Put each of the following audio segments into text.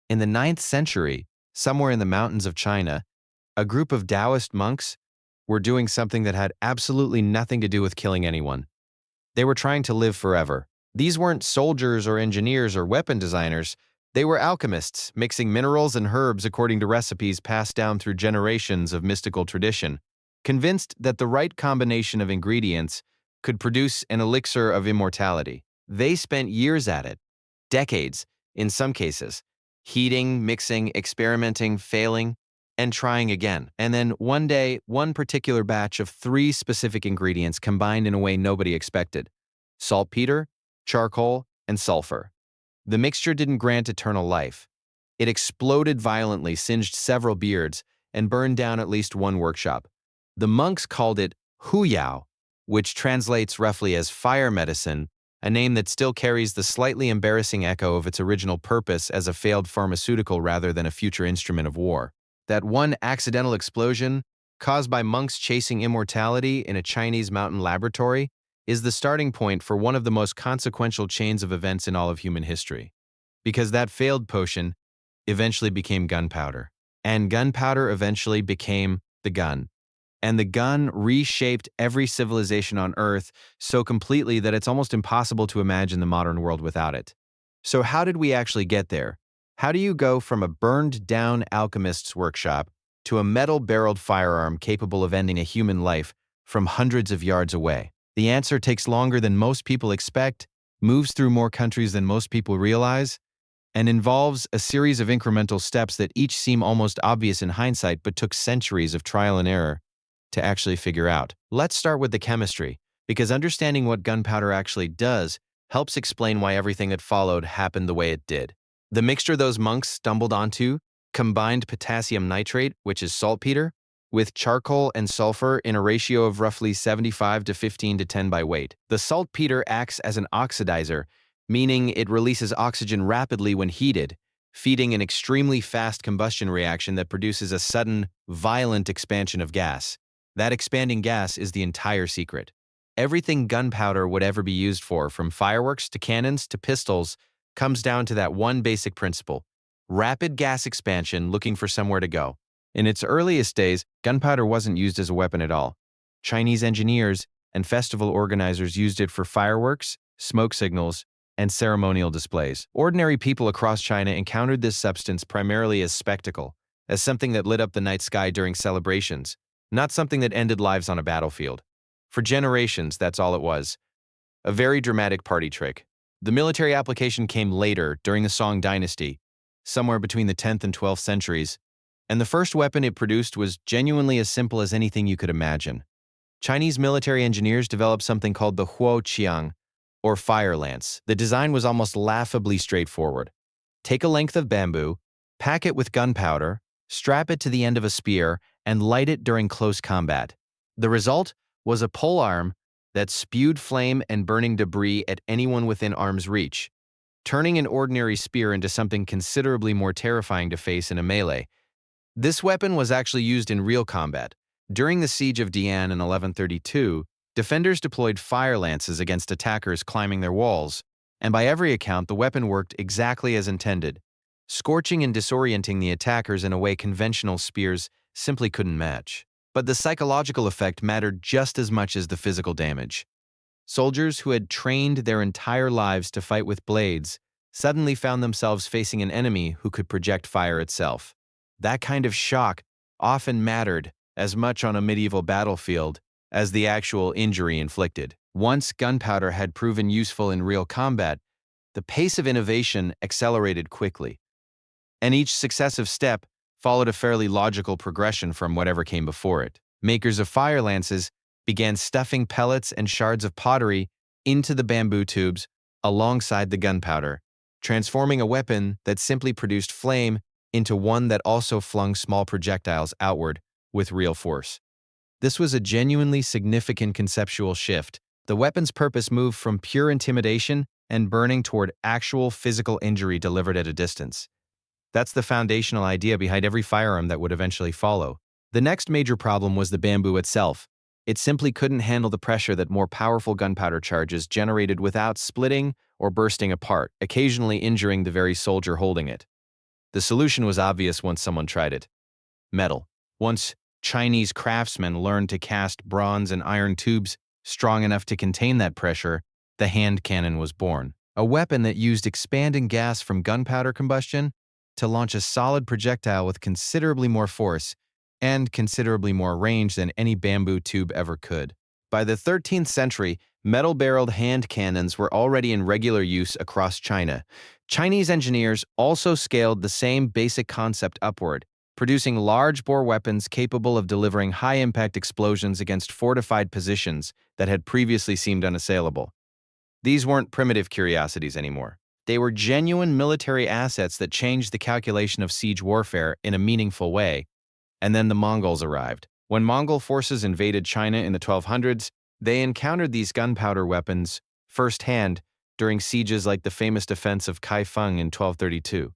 In the 9th century, somewhere in the mountains of China, a group of Taoist monks were doing something that had absolutely nothing to do with killing anyone. They were trying to live forever. These weren't soldiers or engineers or weapon designers. They were alchemists, mixing minerals and herbs according to recipes passed down through generations of mystical tradition, convinced that the right combination of ingredients could produce an elixir of immortality. They spent years at it, decades in some cases, heating, mixing, experimenting, failing, and trying again. And then one day, one particular batch of 3 specific ingredients combined in a way nobody expected: saltpeter, charcoal, and sulfur. The mixture didn't grant eternal life. It exploded violently, singed several beards, and burned down at least one workshop. The monks called it huyao, which translates roughly as fire medicine, a name that still carries the slightly embarrassing echo of its original purpose as a failed pharmaceutical rather than a future instrument of war. That one accidental explosion, caused by monks chasing immortality in a Chinese mountain laboratory, is the starting point for one of the most consequential chains of events in all of human history. Because that failed potion eventually became gunpowder. And gunpowder eventually became the gun. And the gun reshaped every civilization on Earth so completely that it's almost impossible to imagine the modern world without it. So how did we actually get there? How do you go from a burned-down alchemist's workshop to a metal-barreled firearm capable of ending a human life from hundreds of yards away? The answer takes longer than most people expect, moves through more countries than most people realize, and involves a series of incremental steps that each seem almost obvious in hindsight but took centuries of trial and error to actually figure out. Let's start with the chemistry, because understanding what gunpowder actually does helps explain why everything that followed happened the way it did. The mixture those monks stumbled onto combined potassium nitrate, which is saltpeter, with charcoal and sulfur in a ratio of roughly 75 to 15 to 10 by weight. The saltpeter acts as an oxidizer, meaning it releases oxygen rapidly when heated, feeding an extremely fast combustion reaction that produces a sudden, violent expansion of gas. That expanding gas is the entire secret. Everything gunpowder would ever be used for, from fireworks to cannons to pistols, comes down to that one basic principle: rapid gas expansion looking for somewhere to go. In its earliest days, gunpowder wasn't used as a weapon at all. Chinese engineers and festival organizers used it for fireworks, smoke signals, and ceremonial displays. Ordinary people across China encountered this substance primarily as spectacle, as something that lit up the night sky during celebrations, not something that ended lives on a battlefield. For generations, that's all it was: a very dramatic party trick. The military application came later, during the Song dynasty, somewhere between the 10th and 12th centuries, and the first weapon it produced was genuinely as simple as anything you could imagine. Chinese military engineers developed something called the huo-qiang, or fire lance. The design was almost laughably straightforward. Take a length of bamboo, pack it with gunpowder, strap it to the end of a spear, and light it during close combat. The result was a polearm that spewed flame and burning debris at anyone within arm's reach, turning an ordinary spear into something considerably more terrifying to face in a melee. This weapon was actually used in real combat. During the siege of Dian in 1132, defenders deployed fire lances against attackers climbing their walls, and by every account, the weapon worked exactly as intended, scorching and disorienting the attackers in a way conventional spears simply couldn't match. But the psychological effect mattered just as much as the physical damage. Soldiers who had trained their entire lives to fight with blades suddenly found themselves facing an enemy who could project fire itself. That kind of shock often mattered as much on a medieval battlefield as the actual injury inflicted. Once gunpowder had proven useful in real combat, the pace of innovation accelerated quickly, and each successive step followed a fairly logical progression from whatever came before it. Makers of fire lances began stuffing pellets and shards of pottery into the bamboo tubes alongside the gunpowder, transforming a weapon that simply produced flame into one that also flung small projectiles outward with real force. This was a genuinely significant conceptual shift. The weapon's purpose moved from pure intimidation and burning toward actual physical injury delivered at a distance. That's the foundational idea behind every firearm that would eventually follow. The next major problem was the bamboo itself. It simply couldn't handle the pressure that more powerful gunpowder charges generated without splitting or bursting apart, occasionally injuring the very soldier holding it. The solution was obvious once someone tried it. Metal. Once Chinese craftsmen learned to cast bronze and iron tubes strong enough to contain that pressure, the hand cannon was born. A weapon that used expanding gas from gunpowder combustion to launch a solid projectile with considerably more force and considerably more range than any bamboo tube ever could. By the 13th century, metal-barreled hand cannons were already in regular use across China. Chinese engineers also scaled the same basic concept upward, producing large-bore weapons capable of delivering high-impact explosions against fortified positions that had previously seemed unassailable. These weren't primitive curiosities anymore. They were genuine military assets that changed the calculation of siege warfare in a meaningful way. And then the Mongols arrived. When Mongol forces invaded China in the 1200s, they encountered these gunpowder weapons firsthand during sieges like the famous defense of Kaifeng in 1232.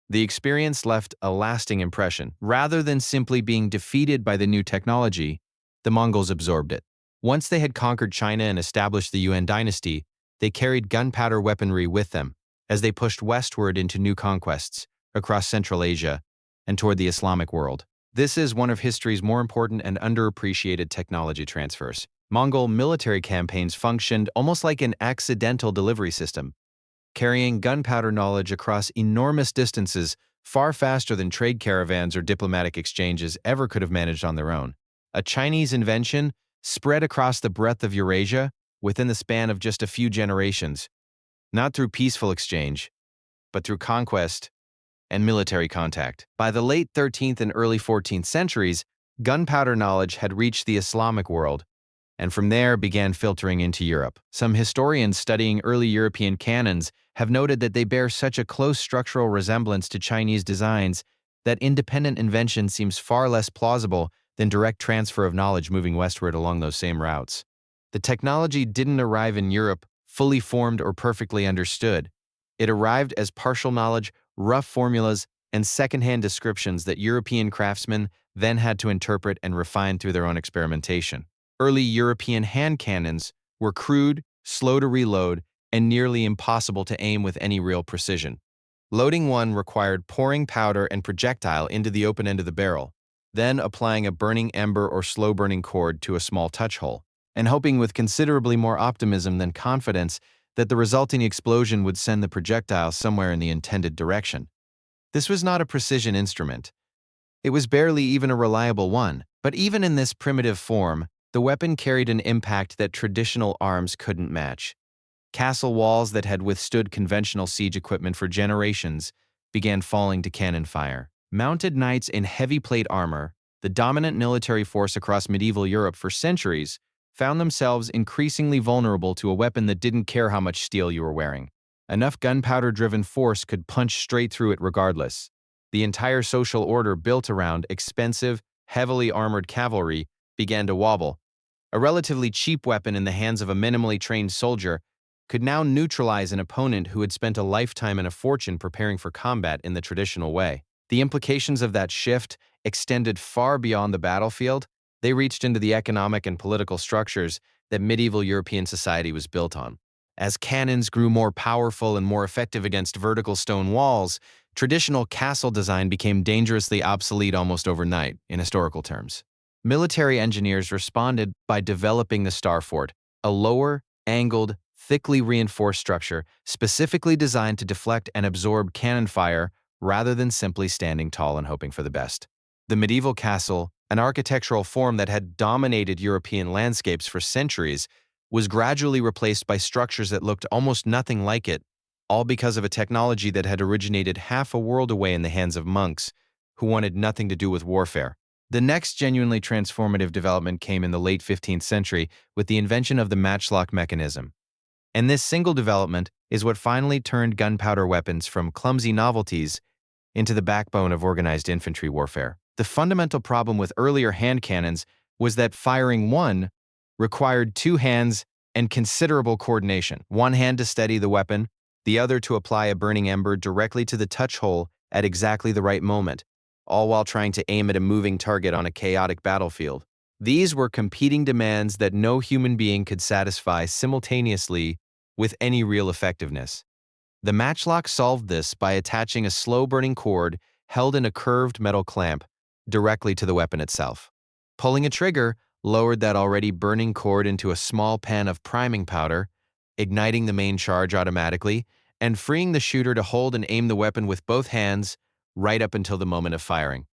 The experience left a lasting impression. Rather than simply being defeated by the new technology, the Mongols absorbed it. Once they had conquered China and established the Yuan dynasty, they carried gunpowder weaponry with them as they pushed westward into new conquests across Central Asia and toward the Islamic world. This is one of history's more important and underappreciated technology transfers. Mongol military campaigns functioned almost like an accidental delivery system, carrying gunpowder knowledge across enormous distances far faster than trade caravans or diplomatic exchanges ever could have managed on their own. A Chinese invention spread across the breadth of Eurasia within the span of just a few generations, not through peaceful exchange, but through conquest and military contact. By the late 13th and early 14th centuries, gunpowder knowledge had reached the Islamic world, and from there began filtering into Europe. Some historians studying early European cannons have noted that they bear such a close structural resemblance to Chinese designs that independent invention seems far less plausible than direct transfer of knowledge moving westward along those same routes. The technology didn't arrive in Europe fully formed or perfectly understood. It arrived as partial knowledge, rough formulas, and secondhand descriptions that European craftsmen then had to interpret and refine through their own experimentation. Early European hand cannons were crude, slow to reload, and nearly impossible to aim with any real precision. Loading one required pouring powder and projectile into the open end of the barrel, then applying a burning ember or slow-burning cord to a small touch hole, and hoping with considerably more optimism than confidence that the resulting explosion would send the projectile somewhere in the intended direction. This was not a precision instrument. It was barely even a reliable one, but even in this primitive form, the weapon carried an impact that traditional arms couldn't match. Castle walls that had withstood conventional siege equipment for generations began falling to cannon fire. Mounted knights in heavy plate armor, the dominant military force across medieval Europe for centuries, found themselves increasingly vulnerable to a weapon that didn't care how much steel you were wearing. Enough gunpowder-driven force could punch straight through it regardless. The entire social order built around expensive, heavily armored cavalry began to wobble. A relatively cheap weapon in the hands of a minimally trained soldier could now neutralize an opponent who had spent a lifetime and a fortune preparing for combat in the traditional way. The implications of that shift extended far beyond the battlefield. They reached into the economic and political structures that medieval European society was built on. As cannons grew more powerful and more effective against vertical stone walls, traditional castle design became dangerously obsolete almost overnight, in historical terms. Military engineers responded by developing the Star Fort, a lower, angled, thickly reinforced structure specifically designed to deflect and absorb cannon fire rather than simply standing tall and hoping for the best. The medieval castle, an architectural form that had dominated European landscapes for centuries, was gradually replaced by structures that looked almost nothing like it, all because of a technology that had originated half a world away in the hands of monks who wanted nothing to do with warfare. The next genuinely transformative development came in the late 15th century with the invention of the matchlock mechanism. And this single development is what finally turned gunpowder weapons from clumsy novelties into the backbone of organized infantry warfare. The fundamental problem with earlier hand cannons was that firing one required two hands and considerable coordination. One hand to steady the weapon, the other to apply a burning ember directly to the touch hole at exactly the right moment, all while trying to aim at a moving target on a chaotic battlefield. These were competing demands that no human being could satisfy simultaneously with any real effectiveness. The matchlock solved this by attaching a slow-burning cord held in a curved metal clamp directly to the weapon itself. Pulling a trigger lowered that already burning cord into a small pan of priming powder, igniting the main charge automatically, and freeing the shooter to hold and aim the weapon with both hands right up until the moment of firing.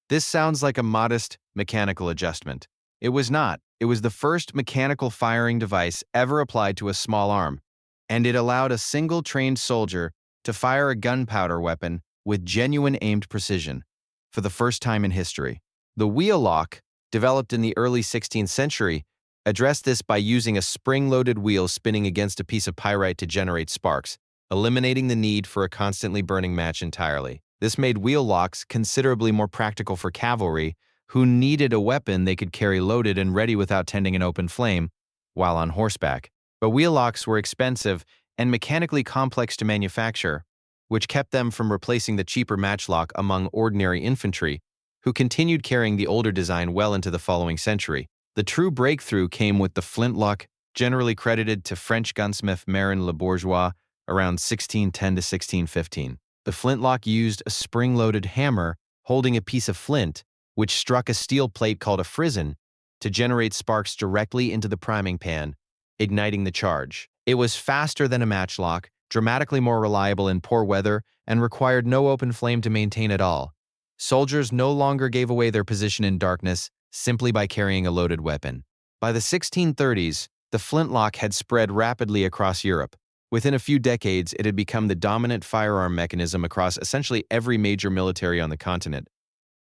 This sounds like a modest mechanical adjustment. It was not. It was the first mechanical firing device ever applied to a small arm, and it allowed a single trained soldier to fire a gunpowder weapon with genuine aimed precision for the first time in history. The wheel lock, developed in the early 16th century, addressed this by using a spring-loaded wheel spinning against a piece of pyrite to generate sparks, eliminating the need for a constantly burning match entirely. This made wheel locks considerably more practical for cavalry, who needed a weapon they could carry loaded and ready without tending an open flame while on horseback. But wheel locks were expensive and mechanically complex to manufacture, which kept them from replacing the cheaper matchlock among ordinary infantry, who continued carrying the older design well into the following century. The true breakthrough came with the flintlock, generally credited to French gunsmith Marin Le Bourgeois around 1610 to 1615. The flintlock used a spring-loaded hammer holding a piece of flint, which struck a steel plate called a frizzen, to generate sparks directly into the priming pan, igniting the charge. It was faster than a matchlock, dramatically more reliable in poor weather, and required no open flame to maintain at all. Soldiers no longer gave away their position in darkness simply by carrying a loaded weapon. By the 1630s, the flintlock had spread rapidly across Europe. Within a few decades, it had become the dominant firearm mechanism across essentially every major military on the continent,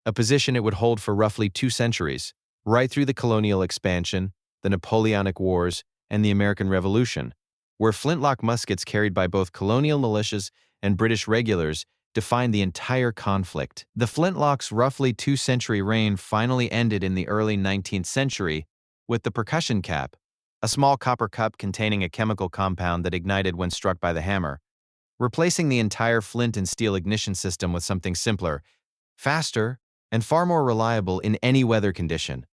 a position it would hold for roughly 2 centuries, right through the colonial expansion, the Napoleonic Wars, and the American Revolution, where flintlock muskets carried by both colonial militias and British regulars defined the entire conflict. The flintlock's roughly 2-century reign finally ended in the early 19th century with the percussion cap, a small copper cup containing a chemical compound that ignited when struck by the hammer, replacing the entire flint and steel ignition system with something simpler, faster, and far more reliable in any weather condition.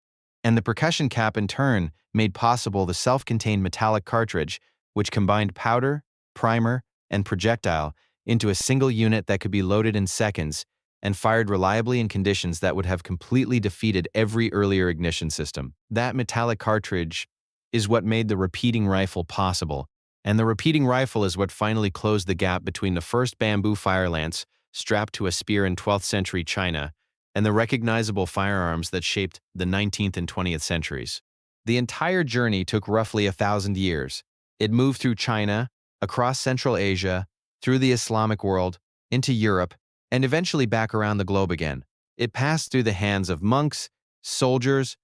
And the percussion cap, in turn, made possible the self-contained metallic cartridge, which combined powder, primer, and projectile into a single unit that could be loaded in seconds and fired reliably in conditions that would have completely defeated every earlier ignition system. That metallic cartridge is what made the repeating rifle possible, and the repeating rifle is what finally closed the gap between the first bamboo fire lance strapped to a spear in 12th century China and the recognizable firearms that shaped the 19th and 20th centuries. The entire journey took roughly 1,000 years. It moved through China, across Central Asia, through the Islamic world, into Europe, and eventually back around the globe again. It passed through the hands of monks, soldiers,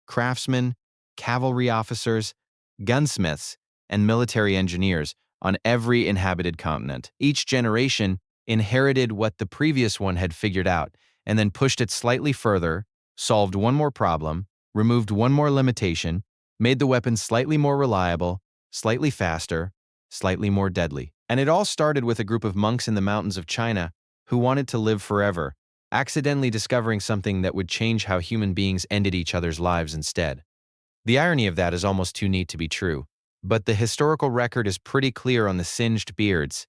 craftsmen, cavalry officers, gunsmiths, and military engineers on every inhabited continent. Each generation inherited what the previous one had figured out, and then pushed it slightly further, solved one more problem, removed one more limitation, made the weapon slightly more reliable, slightly faster, slightly more deadly. And it all started with a group of monks in the mountains of China who wanted to live forever, accidentally discovering something that would change how human beings ended each other's lives instead. The irony of that is almost too neat to be true, but the historical record is pretty clear on the singed beards,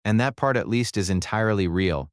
and that part at least is entirely real.